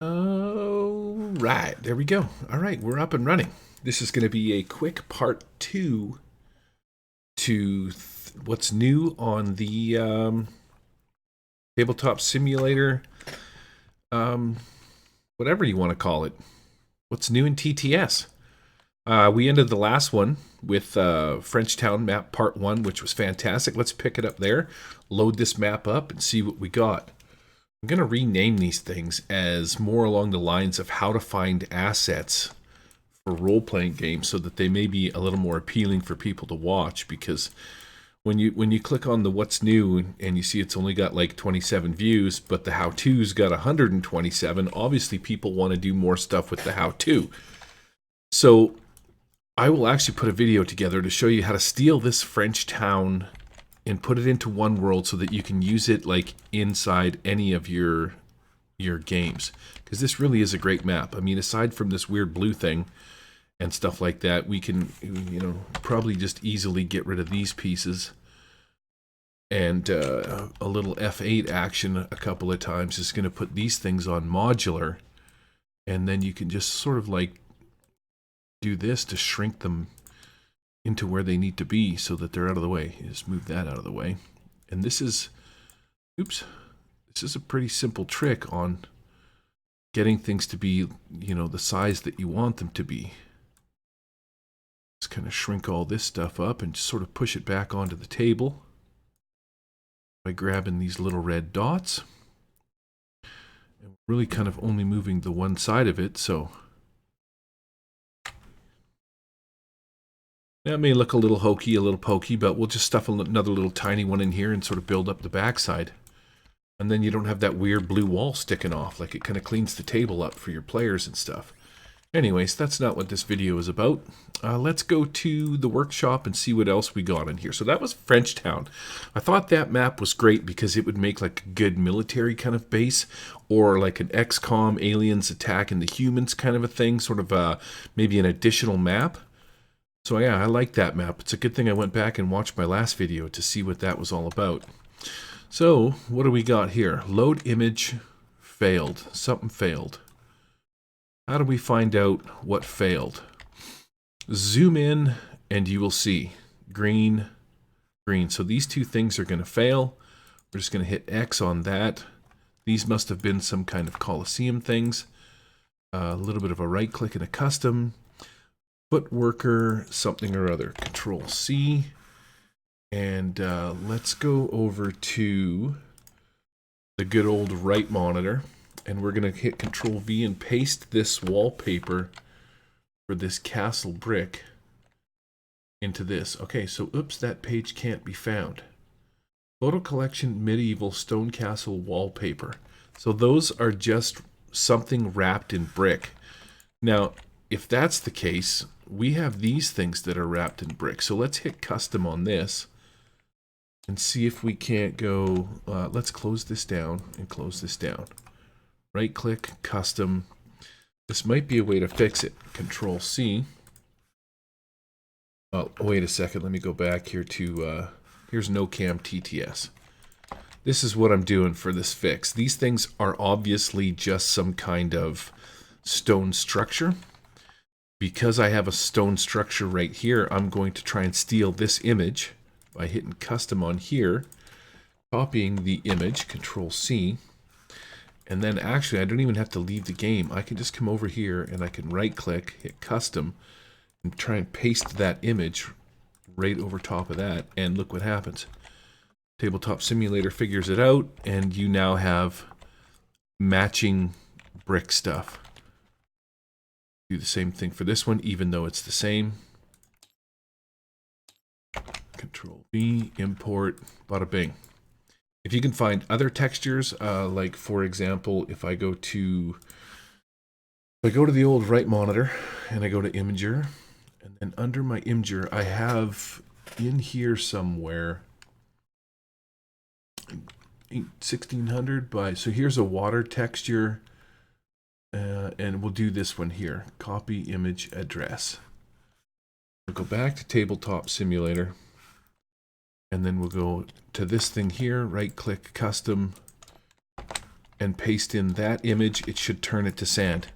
Oh, right. There we go. All right, we're up and running. This is going to be a quick part two to what's new on the tabletop simulator, um, whatever you want to call it. What's new in TTS? We ended the last one with Frenchtown map part one, which was fantastic. Let's pick it up there, load this map up, and see what we got. I'm going to rename these things as more along the lines of how to find assets for role-playing games so that they may be a little more appealing for people to watch, because when you click on the what's new and you see it's only got like 27 views, but the how-to's got 127, obviously people want to do more stuff with the how-to. So I will actually put a video together to show you how to steal this French town and put it into one world so that you can use it like inside any of your games, because this really is a great map. I mean, aside from this weird blue thing and stuff like that, we can, probably just easily get rid of these pieces, and a little F8 action a couple of times is going to put these things on modular, and then you can just sort of like do this to shrink them into where they need to be so that they're out of the way. You just move that out of the way. And this is, oops, this is a pretty simple trick on getting things to be, the size that you want them to be. Just kind of shrink all this stuff up and just sort of push it back onto the table by grabbing these little red dots. And really kind of only moving the one side of it, so that may look a little hokey, a little pokey, but we'll just stuff another little tiny one in here and sort of build up the backside. And then you don't have that weird blue wall sticking off. Like, it kind of cleans the table up for your players and stuff. Anyways, that's not what this video is about. Let's go to the workshop and see what else we got in here. So that was Frenchtown. I thought that map was great because it would make like a good military kind of base, or like an XCOM aliens attacking the humans kind of a thing, sort of maybe an additional map. So yeah, I like that map. It's a good thing I went back and watched my last video to see what that was all about. So, what do we got here? Load image failed. Something failed. How do we find out what failed? Zoom in and you will see. Green, green. So these two things are going to fail. We're just going to hit X on that. These must have been some kind of Coliseum things. A little bit of a right click and a custom. Footworker, something or other. Control C. And let's go over to the good old right monitor. And we're going to hit Control V and paste this wallpaper for this castle brick into this. Okay, so oops, that page can't be found. Photo collection medieval stone castle wallpaper. So those are just something wrapped in brick. Now, if that's the case, we have these things that are wrapped in brick. So let's hit custom on this and see if we can't go, let's close this down and close this down. Right click, custom. This might be a way to fix it. Control C. Oh, wait a second, let me go back here to, here's NoCam TTS. This is what I'm doing for this fix. These things are obviously just some kind of stone structure. Because I have a stone structure right here, I'm going to try and steal this image by hitting custom on here, copying the image, Control C, and then actually I don't even have to leave the game. I can just come over here and I can right click, hit custom, and try and paste that image right over top of that, and look what happens. Tabletop Simulator figures it out, and you now have matching brick stuff. Do the same thing for this one, even though it's the same. Control V, import, bada bing. If you can find other textures, like for example, if I go to the old right monitor and I go to Imager, and then under my Imager, I have in here somewhere 1600 by, so here's a water texture. And we'll do this one here. Copy image address. We'll go back to Tabletop Simulator. And then we'll go to this thing here. Right click, custom. and paste in that image, it should turn it to sand.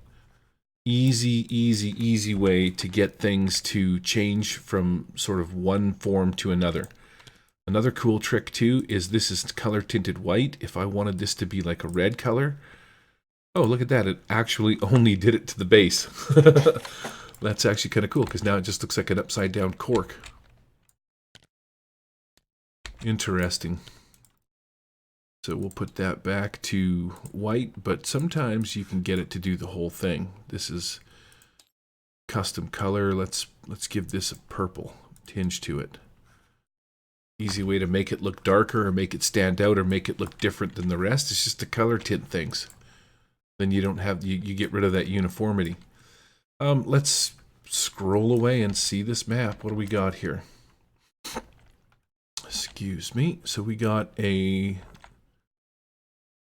Easy, easy, easy way to get things to change from sort of one form to another. Another cool trick too is this is color tinted white. If I wanted this to be like a red color, oh, look at that. It actually only did it to the base. That's actually kind of cool because now it just looks like an upside down cork. Interesting. So we'll put that back to white, but sometimes you can get it to do the whole thing. This is custom color. Let's give this a purple tinge to it. Easy way to make it look darker or make it stand out or make it look different than the rest. It's just to color tint things. Then you don't have, you get rid of that uniformity. Let's scroll away and see this map. What do we got here? Excuse me. So we got a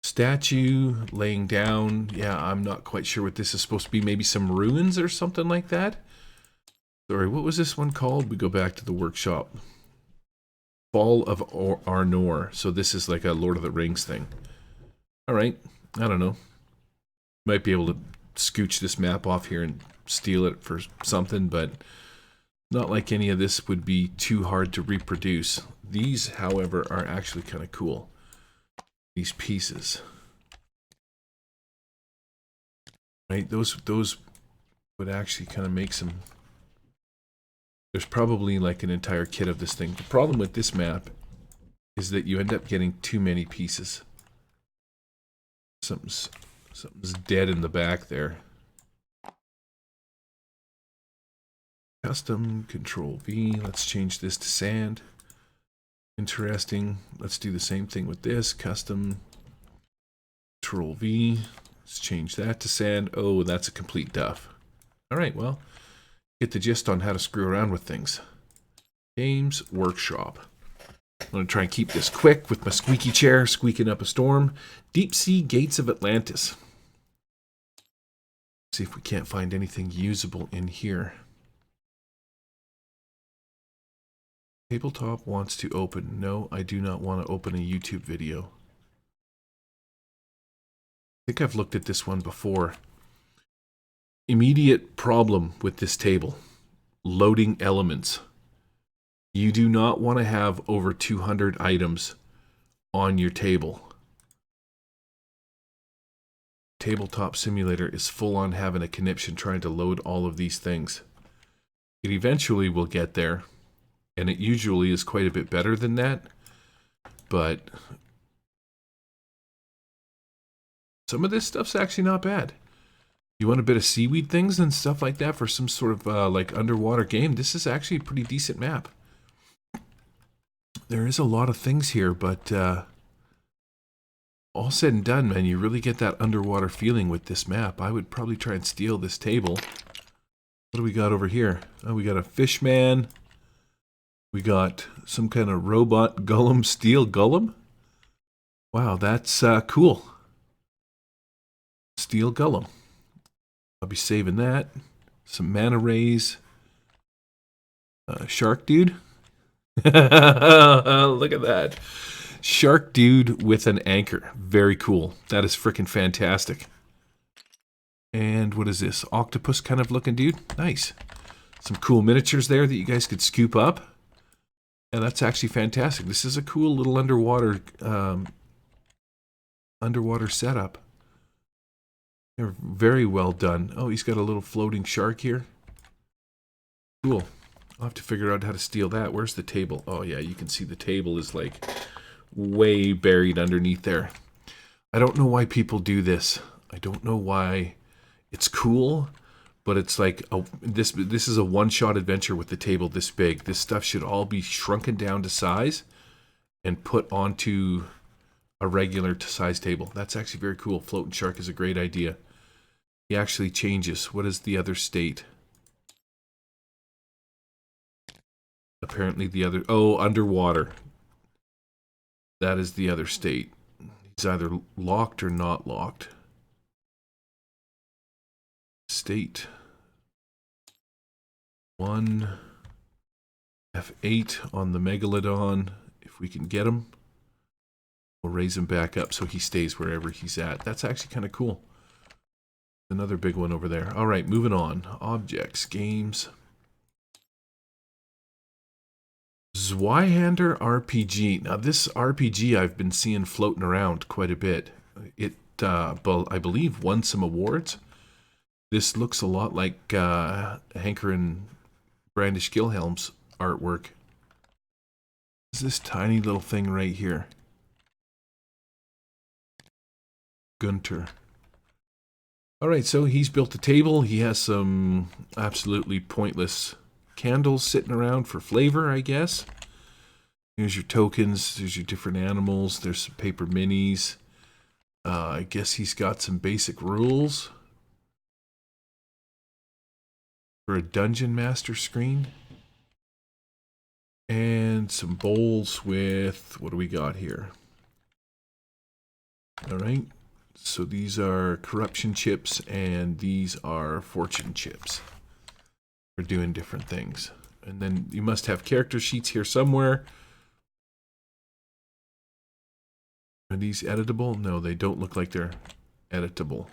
statue laying down. Yeah, I'm not quite sure what this is supposed to be. Maybe some ruins or something like that. Sorry, what was this one called? We go back to the workshop. Fall of Arnor. So this is like a Lord of the Rings thing. All right. I don't know. Might be able to scooch this map off here and steal it for something, but not like any of this would be too hard to reproduce. These, however, are actually kind of cool. These pieces. Right? Those would actually kind of make some... There's probably like an entire kit of this thing. The problem with this map is that you end up getting too many pieces. Something's dead in the back there. Custom, Control V. Let's change this to sand. Interesting. Let's do the same thing with this. Custom, Control V. Let's change that to sand. Oh, that's a complete duff. All right, well, get the gist on how to screw around with things. Games Workshop. I'm going to try and keep this quick with my squeaky chair squeaking up a storm. Deep Sea Gates of Atlantis. See if we can't find anything usable in here. Tabletop wants to open. No, I do not want to open a YouTube video. I think I've looked at this one before. Immediate problem with this table. Loading elements. You do not want to have over 200 items on your table. Tabletop Simulator is full on having a conniption trying to load all of these things. It eventually will get there, and it usually is quite a bit better than that, but some of this stuff's actually not bad. You want a bit of seaweed things and stuff like that for some sort of like underwater game, this is actually a pretty decent map. There is a lot of things here, but all said and done, man, you really get that underwater feeling with this map. I would probably try and steal this table. What do we got over here? Oh, we got a fish man. We got some kind of robot golem, steel golem. Wow, that's cool. Steel golem. I'll be saving that. Some mana rays. Shark dude. Look at that. Shark dude with an anchor. Very cool. That is freaking fantastic. And what is this? Octopus kind of looking dude. Nice. Some cool miniatures there that you guys could scoop up. And that's actually fantastic. This is a cool little underwater setup. They're very well done. Oh, he's got a little floating shark here. Cool. I'll have to figure out how to steal that. Where's the table? Oh yeah, you can see the table is like way buried underneath there. I don't know why people do this. I don't know why. It's cool, but it's like this is a one-shot adventure with the table this big. This stuff should all be shrunken down to size and put onto a regular size table. That's actually very cool. Floating shark is a great idea. He actually changes. What is the other state? Apparently the other... Oh, underwater. That is the other state. He's either locked or not locked. State 1. F8 on the Megalodon, if we can get him. We'll raise him back up so he stays wherever he's at. That's actually kind of cool. Another big one over there. All right, moving on. Objects, games. Zweihander RPG. Now, this RPG I've been seeing floating around quite a bit. It, I believe, won some awards. This looks a lot like Hanker and Brandish Gilhelm's artwork. Is this tiny little thing right here? Gunter. All right, so he's built a table. He has some absolutely pointless candles sitting around for flavor, I guess. Here's your tokens. There's your different animals. There's some paper minis. I guess he's got some basic rules for a Dungeon Master screen. And some bowls with, what do we got here? All right. So these are corruption chips and these are fortune chips for doing different things. And then you must have character sheets here somewhere. Are these editable? No, they don't look like they're editable.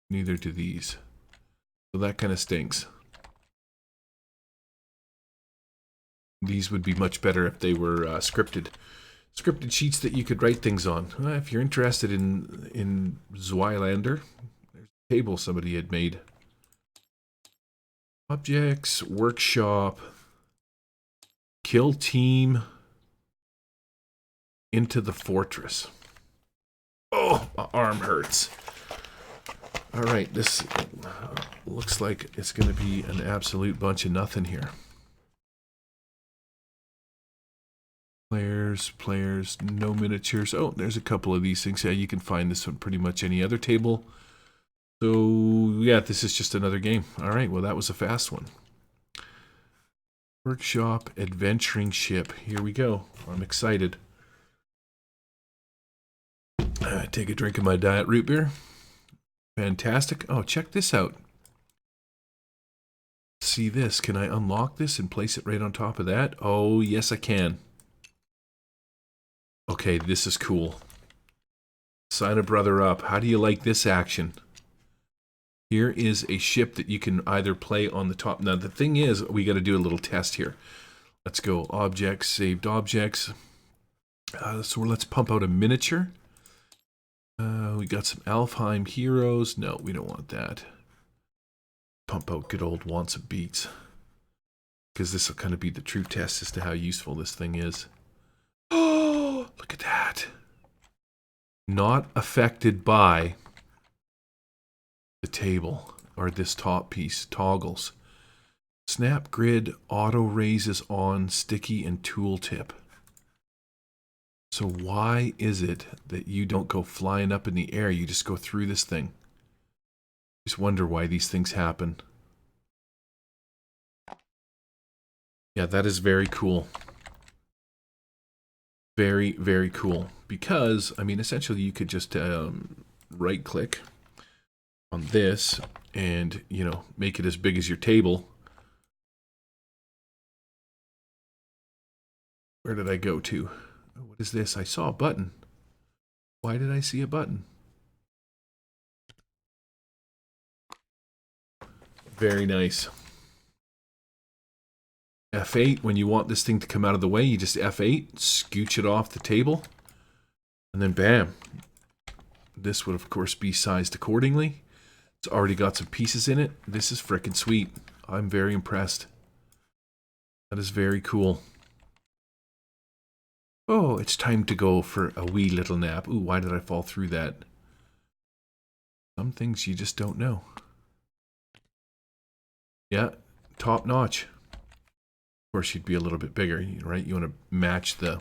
Neither do these. So that kind of stinks. These would be much better if they were scripted sheets that you could write things on. If you're interested in Zweilander, there's a table somebody had made. Objects, workshop, kill team, into the fortress. Oh, my arm hurts. All right, this looks like it's going to be an absolute bunch of nothing here. Players, no miniatures. Oh, there's a couple of these things. Yeah, you can find this on pretty much any other table. So, yeah, this is just another game. All right, well, that was a fast one. Workshop, adventuring ship. Here we go. I'm excited. Take a drink of my diet root beer. Fantastic. Oh, check this out. See this. Can I unlock this and place it right on top of that? Oh, yes, I can. Okay, this is cool. Sign a brother up. How do you like this action? Here is a ship that you can either play on the top. Now, the thing is, we got to do a little test here. Let's go. Objects, saved objects. So let's pump out a miniature. We got some Alfheim heroes. No, we don't want that. Pump out good old wants and beats. Because this will kind of be the true test as to how useful this thing is. Oh, look at that. Not affected by the table or this top piece. Toggles. Snap grid auto raises on sticky and tooltip. So why is it that you don't go flying up in the air? You just go through this thing. Just wonder why these things happen. Yeah, that is very cool. Very, very cool. Because, I mean, essentially you could just right click on this and, you know, make it as big as your table. Where did I go to? What is this? I saw a button. Why did I see a button? Very nice. F8, when you want this thing to come out of the way, you just F8, scooch it off the table, and then bam. This would, of course, be sized accordingly. It's already got some pieces in it. This is frickin' sweet. I'm very impressed. That is very cool. Oh, it's time to go for a wee little nap. Ooh, why did I fall through that? Some things you just don't know. Yeah, top notch. Of course, you'd be a little bit bigger, right? You want to match the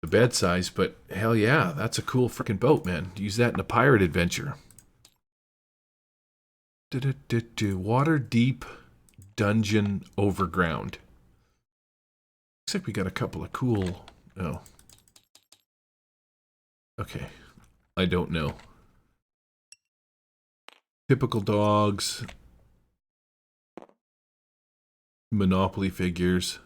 bed size, but hell yeah, that's a cool freaking boat, man. Use that in a pirate adventure. Water deep dungeon overground. Looks like we got a couple of cool. Oh. Okay. I don't know. Typical dogs. Monopoly figures.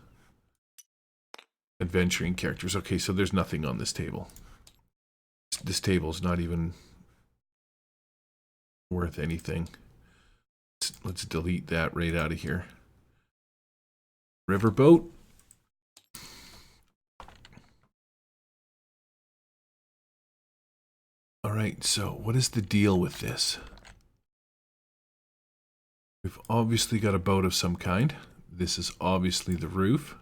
Adventuring characters. Okay, so there's nothing on this table. This table's not even worth anything. Let's delete that right out of here. Riverboat. All right, so what is the deal with this? We've obviously got a boat of some kind. This is obviously the roof.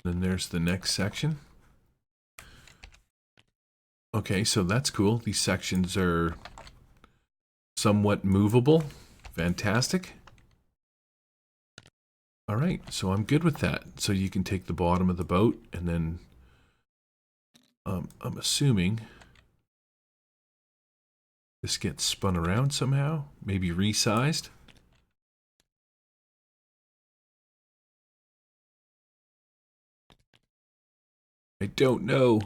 Then there's the next section. Okay, so that's cool. These sections are somewhat movable. Fantastic. All right, so I'm good with that. So you can take the bottom of the boat and then I'm assuming this gets spun around somehow, maybe resized. I don't know.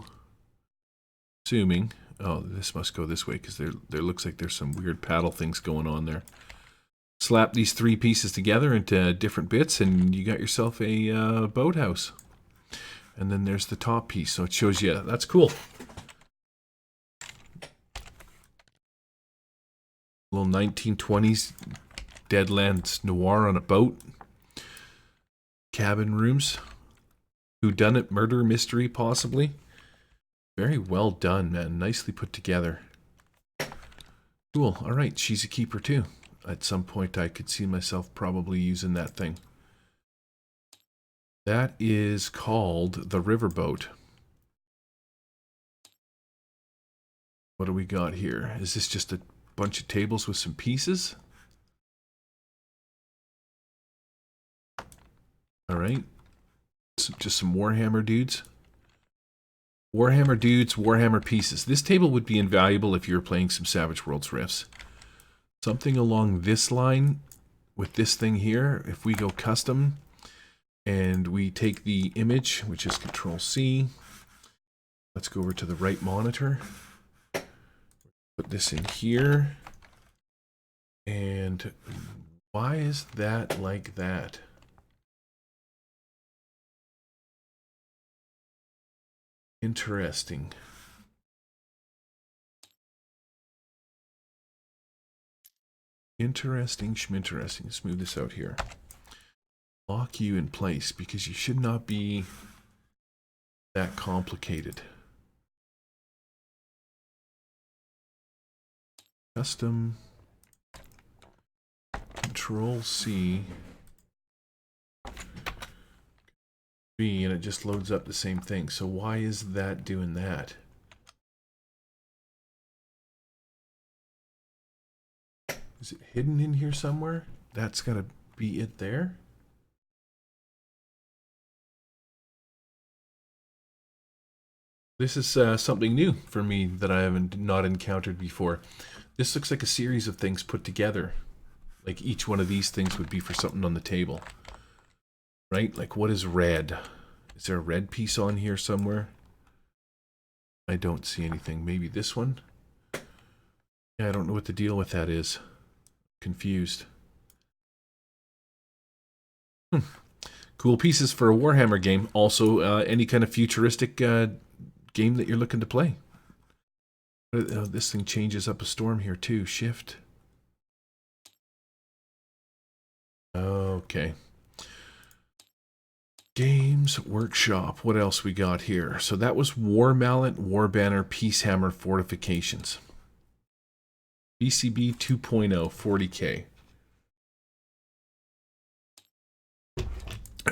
Assuming, oh, this must go this way because there looks like there's some weird paddle things going on there. Slap these three pieces together into different bits and you got yourself a boathouse. And then there's the top piece, so it shows you, that's cool. Little 1920s Deadlands noir on a boat. Cabin rooms. Whodunit murder mystery, possibly. Very well done, man. Nicely put together. Cool. All right, she's a keeper too. At some point, I could see myself probably using that thing. That is called the Riverboat. What do we got here? Is this just a bunch of tables with some pieces? All right. Just some Warhammer dudes. Warhammer dudes, Warhammer pieces. This table would be invaluable if you were playing some Savage Worlds Rifts. Something along this line with this thing here. If we go custom and we take the image, which is Control C. Let's go over to the right monitor. Put this in here. And why is that like that? Interesting. Interesting schminteresting. Let's move this out here. Lock you in place because you should not be that complicated. Custom. Control C. B, and it just loads up the same thing. So why is that doing that? Is it hidden in here somewhere? That's got to be it there. This is something new for me that I haven't not encountered before. This looks like a series of things put together. Like each one of these things would be for something on the table. Right? Like what is red? Is there a red piece on here somewhere? I don't see anything. Maybe this one? Yeah, I don't know what the deal with that is. Confused. Cool pieces for a Warhammer game. Also, any kind of futuristic game that you're looking to play. This thing changes up a storm here too. Shift. Okay. Games Workshop. What else we got here? So that was War Mallet, War Banner, Peace Hammer, Fortifications. BCB 2.0, 40K.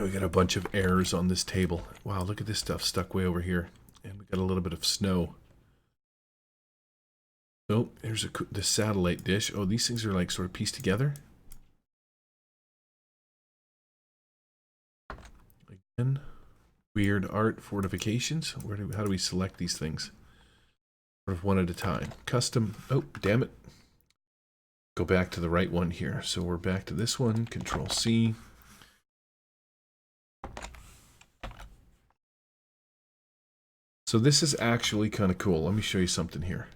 We got a bunch of errors on this table. Wow, look at this stuff stuck way over here. And we got a little bit of snow. Oh, there's the satellite dish. Oh, these things are like sort of pieced together. Again, weird art fortifications. How do we select these things? Sort of one at a time. Custom. Oh, damn it. Go back to the right one here. So we're back to this one. Control C. So this is actually kind of cool. Let me show you something here.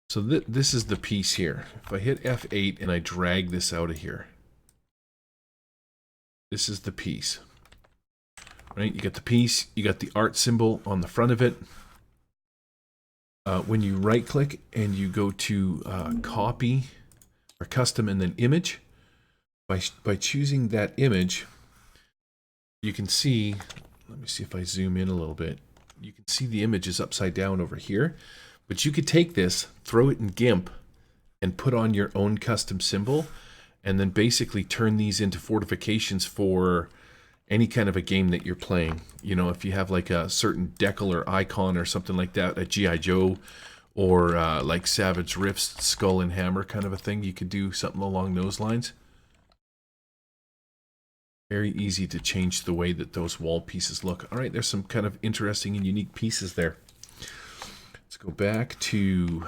So this is the piece here. If I hit F8 and I drag this out of here, This is the piece. Right? You got the piece, you got the art symbol on the front of it. When you right click and you go to copy or custom and then image, by choosing that image, you can see, let me see if I zoom in a little bit. You can see the image is upside down over here, but you could take this, throw it in GIMP, and put on your own custom symbol, and then basically turn these into fortifications for any kind of a game that you're playing. You know, if you have like a certain decal or icon or something like that, a G.I. Joe, or like Savage Rift's Skull and Hammer kind of a thing, you could do something along those lines. Very easy to change the way that those wall pieces look. All right, there's some kind of interesting and unique pieces there. Let's go back to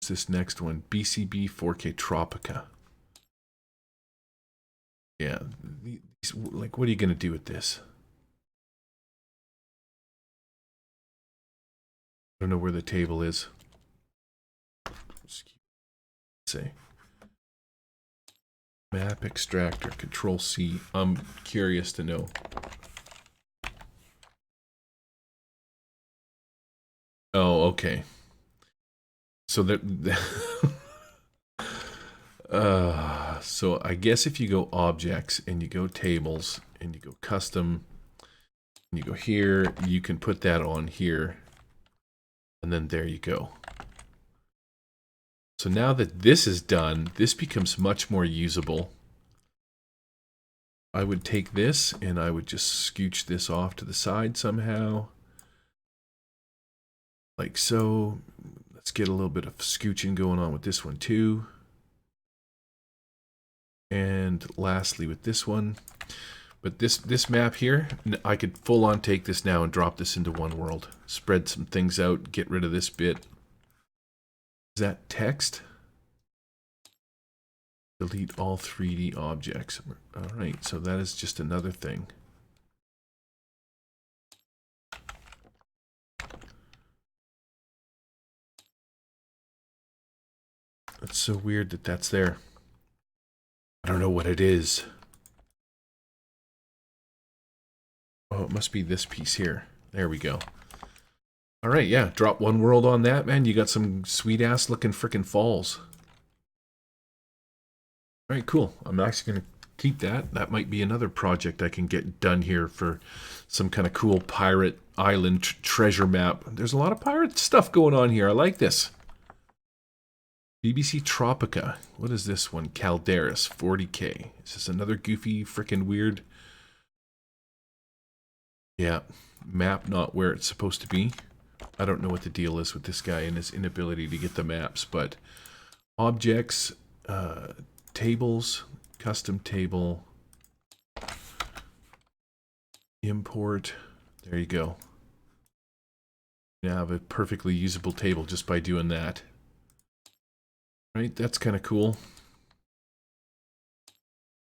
this next one, BCB 4K Tropica. Yeah, like, what are you going to do with this? I don't know where the table is. Let's see. Map extractor, Control C. I'm curious to know. Oh, okay. So that, so I guess if you go objects and you go tables and you go custom and you go here, you can put that on here, and then there you go. So now that this is done, this becomes much more usable. I would take this and I would just scooch this off to the side somehow. Like so. Let's get a little bit of scooching going on with this one too. And lastly with this one. But this map here, I could full on take this now and drop this into one world. Spread some things out, get rid of this bit. Is that text? Delete all 3D objects. All right, so that is just another thing. It's so weird that that's there. I don't know what it is. Oh, it must be this piece here. There we go. All right, yeah, drop one world on that, man. You got some sweet-ass looking frickin' falls. All right, cool. I'm actually going to keep that. That might be another project I can get done here for some kind of cool pirate island treasure map. There's a lot of pirate stuff going on here. I like this. BBC Tropica. What is this one? Calderas, 40K. Is this another goofy, frickin' weird? Yeah, map not where it's supposed to be. I don't know what the deal is with this guy and his inability to get the maps, but objects, tables, custom table, import. There you go. You now have a perfectly usable table just by doing that. Right, that's kind of cool.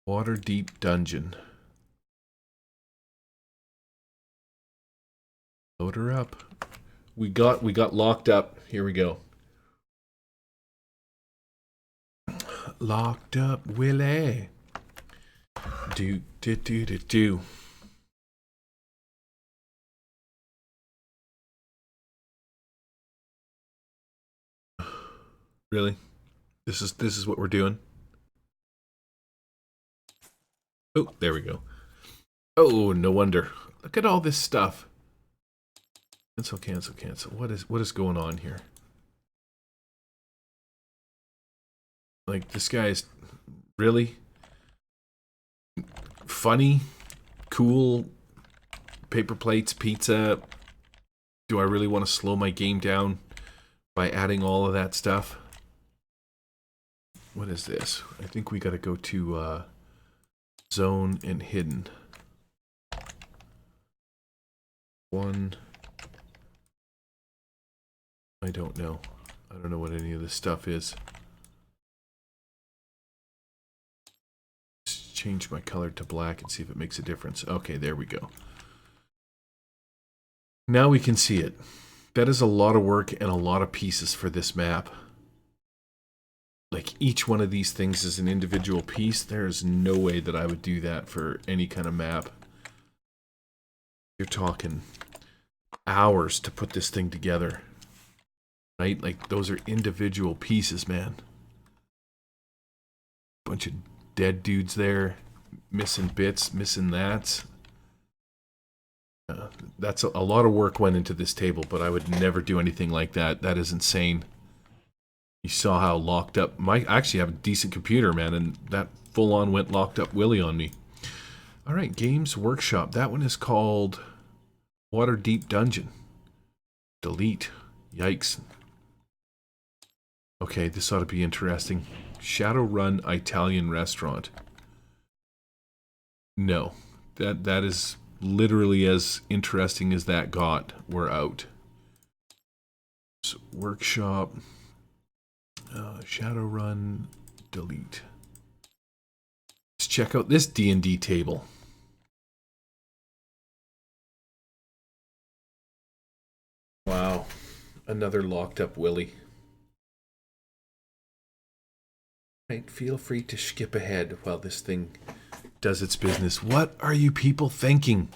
Water deep dungeon. Load her up. We got locked up. Here we go. Locked up Willie. Do. Really? This is what we're doing. Oh, there we go. Oh, no wonder. Look at all this stuff. Cancel. What is going on here? Like, this guy's really funny, cool, paper plates, pizza. Do I really want to slow my game down by adding all of that stuff? What is this? I think we got to go to zone and hidden. One. I don't know. I don't know what any of this stuff is. Let's change my color to black and see if it makes a difference. Okay, there we go. Now we can see it. That is a lot of work and a lot of pieces for this map. like each one of these things is an individual piece. There's no way that I would do that for any kind of map. You're talking hours to put this thing together, right? Like those are individual pieces, man. Bunch of dead dudes there, missing bits, missing that. That's a lot of work went into this table, but I would never do anything like that. That is insane. You saw how locked up. I actually have a decent computer, man, and that full-on went locked up Willy on me. All right, Games Workshop. That one is called Waterdeep Dungeon. Delete. Yikes. Okay, this ought to be interesting. Shadowrun Italian Restaurant. No, that is literally as interesting as that got. We're out. So, workshop. Shadowrun. Delete. Let's check out this D&D table. Wow. Another locked up Willy. Right, feel free to skip ahead while this thing does its business. What are you people thinking?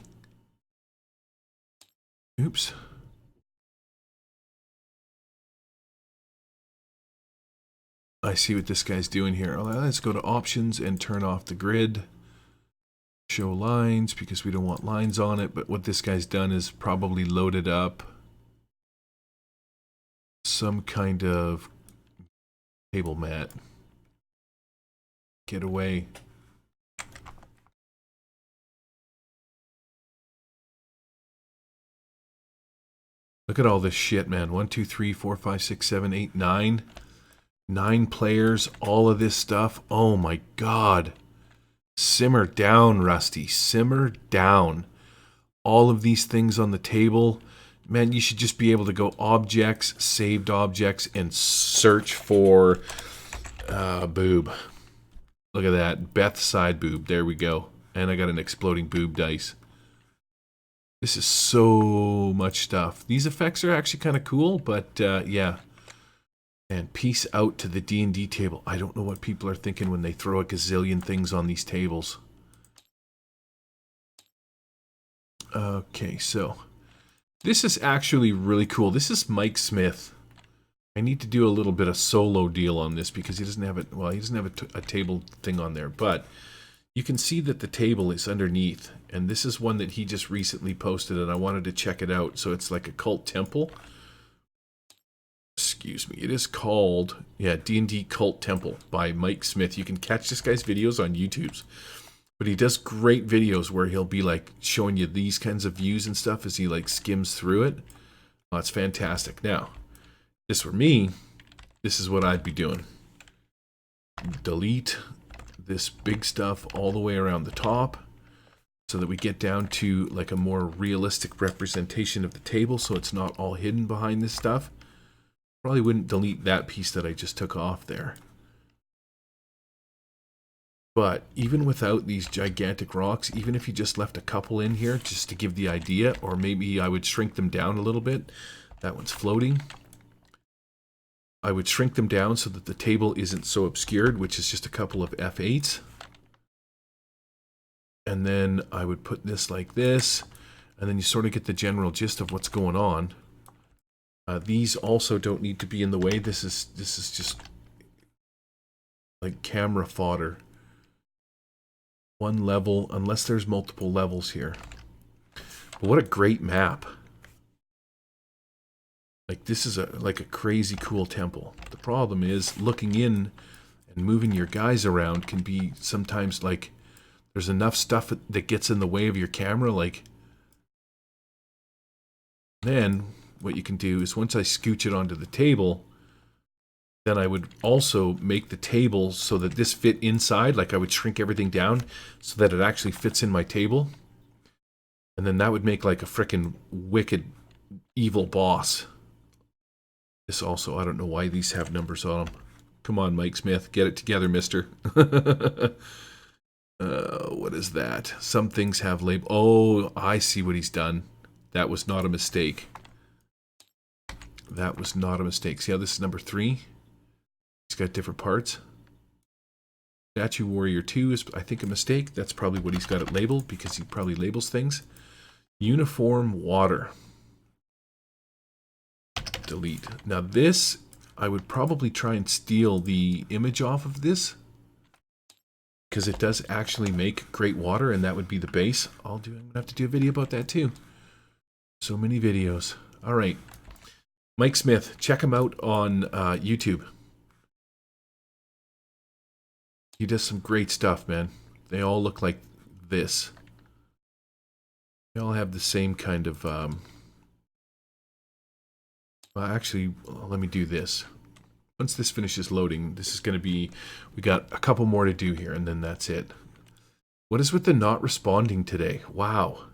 Oops. I see what this guy's doing here. Let's go to options and turn off the grid. Show lines, because we don't want lines on it. But what this guy's done is probably loaded up some kind of table mat. Get away. Look at all this shit, man. 1, 2, 3, 4, 5, 6, 7, 8, 9. 9 players, all of this stuff. Oh my god. Simmer down, Rusty. Simmer down. All of these things on the table. Man, you should just be able to go objects, saved objects, and search for boob. Look at that. Beth side boob. There we go. And I got an exploding boob dice. This is so much stuff. These effects are actually kind of cool, but yeah. And peace out to the D&D table. I don't know what people are thinking when they throw a gazillion things on these tables. Okay, so this is actually really cool. This is Mike Smith. I need to do a little bit of solo deal on this because he doesn't have it. Well, he doesn't have a table thing on there, but you can see that the table is underneath, and this is one that he just recently posted, and I wanted to check it out. So it's like a cult temple. Excuse me. It is called, yeah, D&D Cult Temple by Mike Smith. You can catch this guy's videos on YouTube. But he does great videos where he'll be like showing you these kinds of views and stuff as he like skims through it. Oh, it's fantastic. Now, this for me, this is what I'd be doing. Delete this big stuff all the way around the top so that we get down to like a more realistic representation of the table so it's not all hidden behind this stuff. Probably wouldn't delete that piece that I just took off there. But even without these gigantic rocks, even if you just left a couple in here just to give the idea, or maybe I would shrink them down a little bit. That one's floating. I would shrink them down so that the table isn't so obscured, which is just a couple of F8s. And then I would put this like this, and then you sort of get the general gist of what's going on. These also don't need to be in the way. This is just like camera fodder. One level, unless there's multiple levels here. But what a great map. Like this is like a crazy cool temple. The problem is looking in and moving your guys around can be sometimes like there's enough stuff that gets in the way of your camera. Like then what you can do is once I scooch it onto the table, then I would also make the table so that this fit inside. Like I would shrink everything down so that it actually fits in my table. And then that would make like a frickin' wicked evil boss. This also, I don't know why these have numbers on them. Come on, Mike Smith, get it together, mister. What is that? Some things have label. Oh, I see what he's done. That was not a mistake. That was not a mistake. See how this is number 3? He's got different parts. Statue Warrior 2 is, I think, a mistake. That's probably what he's got it labeled, because he probably labels things. Uniform Water. Delete. Now this, I would probably try and steal the image off of this, because it does actually make great water, and that would be the base. I'm going to have to do a video about that too. So many videos. All right. Mike Smith, check him out on YouTube. He does some great stuff, man. They all look like this. They all have the same kind of... well, actually, let me do this. Once this finishes loading, this is going to be... We got a couple more to do here, and then that's it. What is with the not responding today? Wow.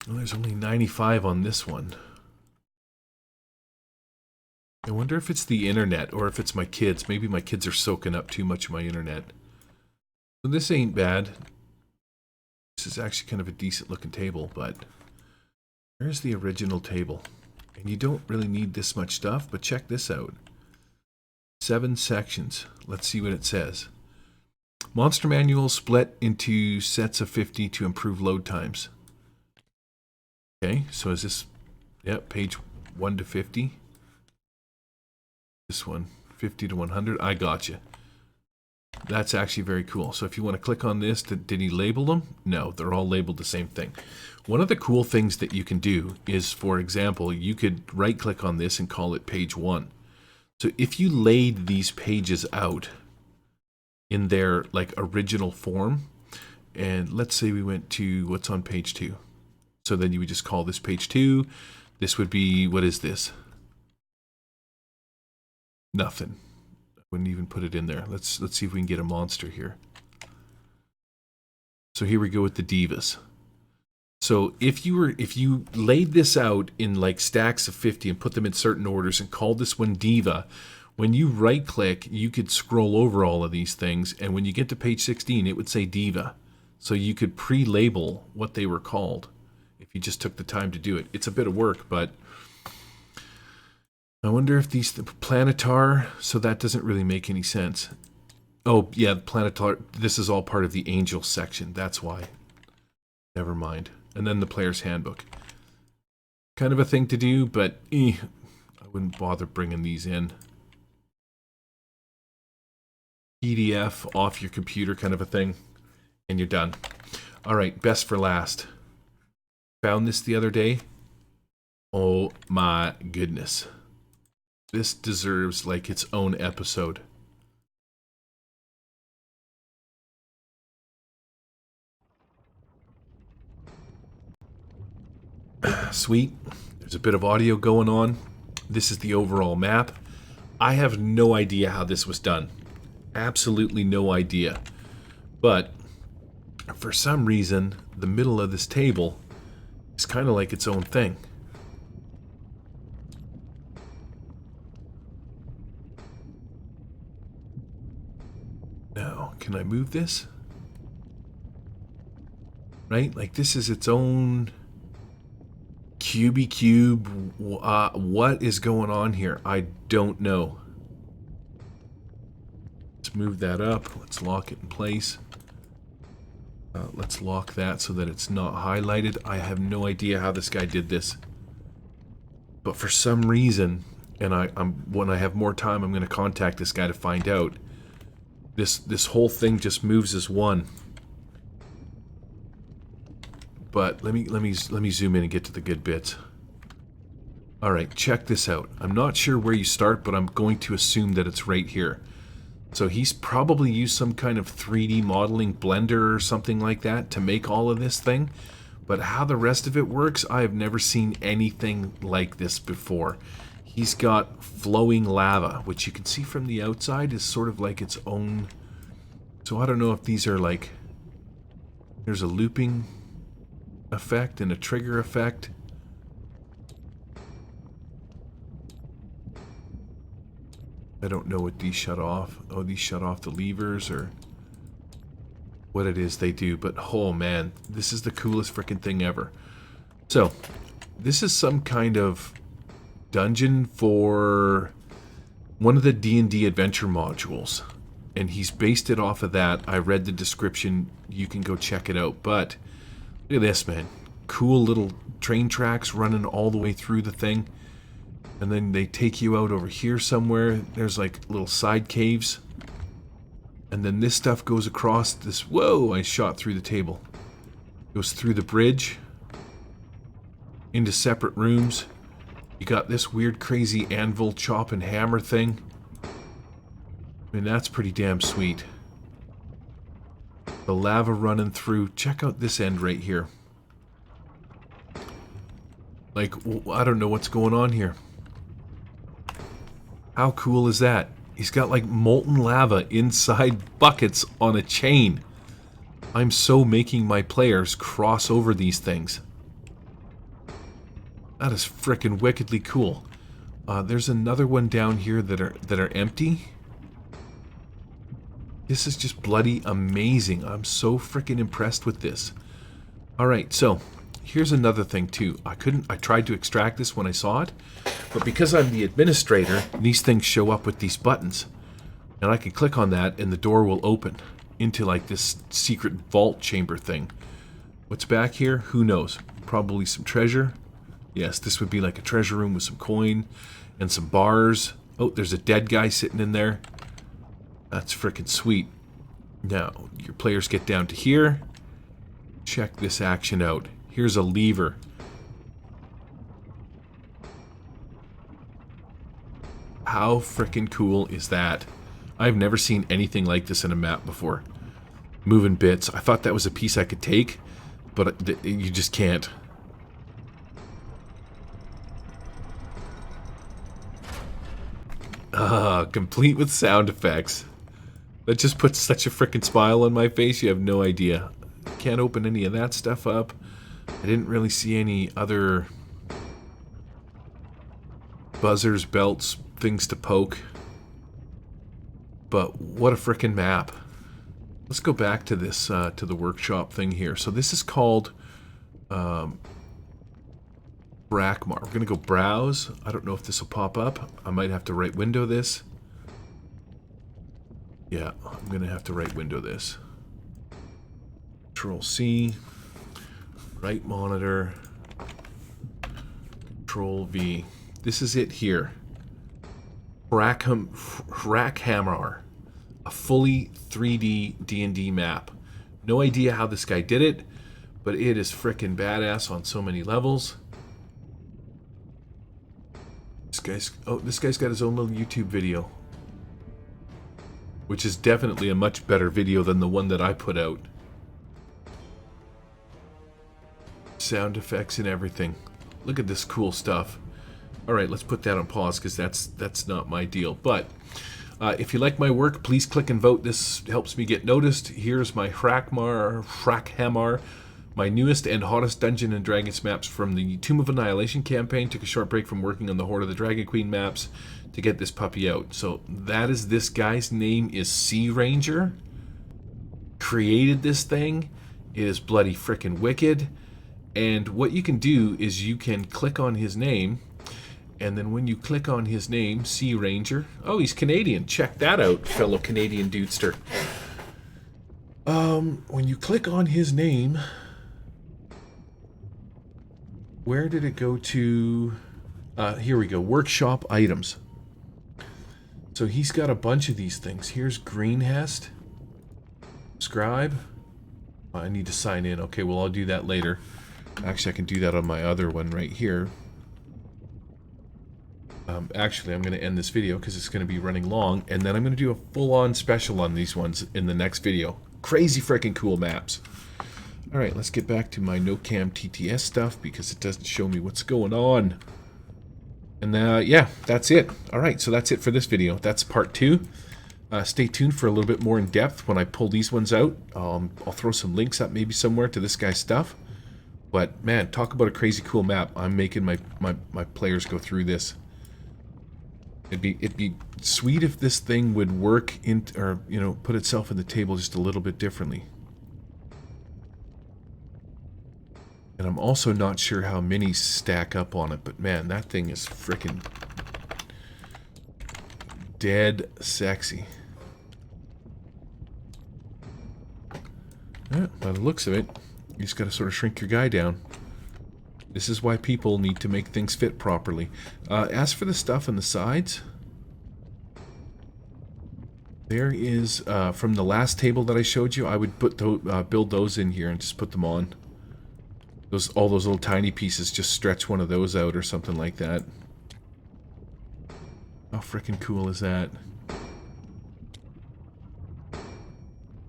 Well, there's only 95 on this one. I wonder if it's the internet or if it's my kids. Maybe my kids are soaking up too much of my internet. So this ain't bad. This is actually kind of a decent looking table, but where's the original table? And you don't really need this much stuff, but check this out. 7 sections. Let's see what it says. Monster manual split into sets of 50 to improve load times. Okay, so is this, yep, page 1 to 50. This one, 50 to 100. I got you. That's actually very cool. So if you want to click on this, did he label them? No, they're all labeled the same thing. One of the cool things that you can do is, for example, you could right click on this and call it page 1. So if you laid these pages out in their like original form, and let's say we went to what's on page 2. So then you would just call this page 2. This would be, what is this? Nothing. I wouldn't even put it in there. Let's see if we can get a monster here. So here we go with the divas. So if you laid this out in like stacks of 50 and put them in certain orders and called this one diva, when you right click, you could scroll over all of these things, and when you get to page 16, it would say diva. So you could pre-label what they were called if you just took the time to do it. It's a bit of work, but I wonder if these Planetar, so that doesn't really make any sense. Oh, yeah, Planetar, this is all part of the Angel section. That's why. Never mind. And then the player's handbook. Kind of a thing to do, but I wouldn't bother bringing these in. PDF off your computer kind of a thing, and you're done. All right, best for last. Found this the other day. Oh my goodness. This deserves like its own episode. Sweet. There's a bit of audio going on. This is the overall map. I have no idea how this was done. Absolutely no idea. But for some reason, the middle of this table is kind of like its own thing. Now, can I move this? Right? Like this is its own cubey cube. What is going on here? I don't know. Let's move that up. Let's lock it in place. Let's lock that so that it's not highlighted. I have no idea how this guy did this. But for some reason, and when I have more time, I'm going to contact this guy to find out. This whole thing just moves as one. But let me zoom in and get to the good bits. All right, check this out. I'm not sure where you start, but I'm going to assume that it's right here. So he's probably used some kind of 3D modeling blender or something like that to make all of this thing. But how the rest of it works, I have never seen anything like this before. He's got flowing lava, which you can see from the outside is sort of like its own. So I don't know if these are like, there's a looping effect and a trigger effect. I don't know what these shut off. Oh, these shut off the levers or what it is they do. But oh man, this is the coolest freaking thing ever. So, this is some kind of dungeon for one of the D&D adventure modules. And he's based it off of that. I read the description. You can go check it out. But look at this, man. Cool little train tracks running all the way through the thing. And then they take you out over here somewhere. There's like little side caves. And then this stuff goes across this... Whoa, I shot through the table. Goes through the bridge. Into separate rooms. You got this weird, crazy anvil, chop, and hammer thing. I mean, that's pretty damn sweet. The lava running through. Check out this end right here. Like, I don't know what's going on here. How cool is that? He's got like molten lava inside buckets on a chain. I'm so making my players cross over these things. That is frickin' wickedly cool. There's another one down here that are empty. This is just bloody amazing. I'm so frickin' impressed with this. Alright, so here's another thing too. I tried to extract this when I saw it, but because I'm the administrator, these things show up with these buttons. And I can click on that and the door will open into like this secret vault chamber thing. What's back here? Who knows? Probably some treasure. Yes, this would be like a treasure room with some coin and some bars. Oh, there's a dead guy sitting in there. That's frickin' sweet. Now, your players get down to here. Check this action out. Here's a lever. How frickin' cool is that? I've never seen anything like this in a map before. Moving bits. I thought that was a piece I could take, but you just can't. Complete with sound effects. That just puts such a frickin' smile on my face, you have no idea. Can't open any of that stuff up. I didn't really see any other buzzers, belts, things to poke. But what a frickin' map. Let's go back to this, to the workshop thing here. So this is called Rackem. We're going to go browse. I don't know if this will pop up. I might have to right window this. Yeah, I'm going to have to right window this. Control C. Right monitor. Control V. This is it here. Rackem, a fully 3D D&D map. No idea how this guy did it, but it is frickin' badass on so many levels. This guy's got his own little YouTube video, which is definitely a much better video than the one that I put out. Sound effects and everything. Look at this cool stuff. Alright, let's put that on pause because that's not my deal. But if you like my work, please click and vote. This helps me get noticed. Here's my Rackem, my newest and hottest Dungeons and Dragons maps from the Tomb of Annihilation campaign. Took a short break from working on the Horde of the Dragon Queen maps to get this puppy out. So that is this guy's name is Sea Ranger. Created this thing. It is bloody frickin' wicked. And what you can do is you can click on his name. And then when you click on his name, Sea Ranger. Oh, he's Canadian. Check that out, fellow Canadian dudester. When you click on his name, where did it go to? Here we go. Workshop items. So he's got a bunch of these things. Here's Greenhest. Subscribe. I need to sign in. Okay, well, I'll do that later. Actually, I can do that on my other one right here. Actually, I'm going to end this video because it's going to be running long, and then I'm going to do a full-on special on these ones in the next video. Crazy freaking cool maps. Alright, let's get back to my no-cam TTS stuff because it doesn't show me what's going on. And yeah, that's it. Alright, so that's it for this video. That's part 2. Stay tuned for a little bit more in depth when I pull these ones out. I'll throw some links up maybe somewhere to this guy's stuff. But man, talk about a crazy cool map. I'm making my players go through this. It'd be sweet if this thing would work or put itself in the table just a little bit differently. And I'm also not sure how minis stack up on it, but man, that thing is freaking dead sexy. Yeah, by the looks of it, you just got to sort of shrink your guy down. This is why people need to make things fit properly. As for the stuff on the sides, there is, from the last table that I showed you, I would put build those in here and just put them on. All those little tiny pieces, just stretch one of those out or something like that. How freaking cool is that?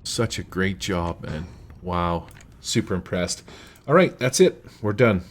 Such a great job, man. Wow. Super impressed. Alright, that's it. We're done.